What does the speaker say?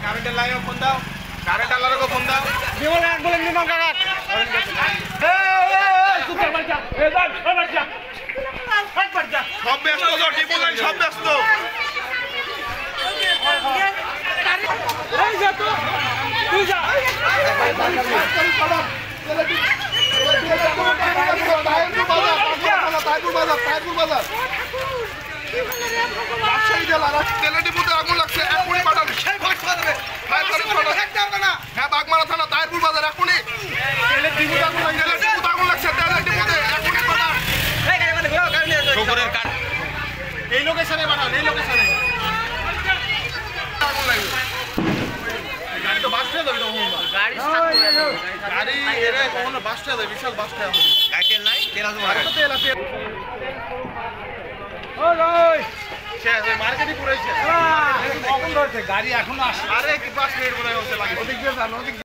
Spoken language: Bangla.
কারেন্টের লাইনে ফোন দাও, কারেন্ট আলারকে ফোন দাও। বিমল এক বলে নিমা কাকা সব ব্যস্ত তো, টিপু লাইন সব ব্যস্ত। তেলেটিপুতে আগুন লাগছে, এখনই পাঠান। হ্যাঁ, বাগমারা থানা, তাহিরপুর বাজার, এখনই। তেলেটিপুতে আগুন লাগছে, তেলেটিপুতে এখনই পাঠান। এই লোকেশনে পাঠান, এই লোকেশনে আগুন লাগবে। গাড়ি তো বাসটা যাবে, গাড়ি এরা কখনো বাসটা যাবে, বিশাল বাসটা হবে। গাড়ি নাই তেল আছে তেল আছে মার্কেটই পুরাইছে। কখন ধরেছে গাড়ি এখনো আসে। আরে কি 5 মিনিট মনে হচ্ছে লাগে।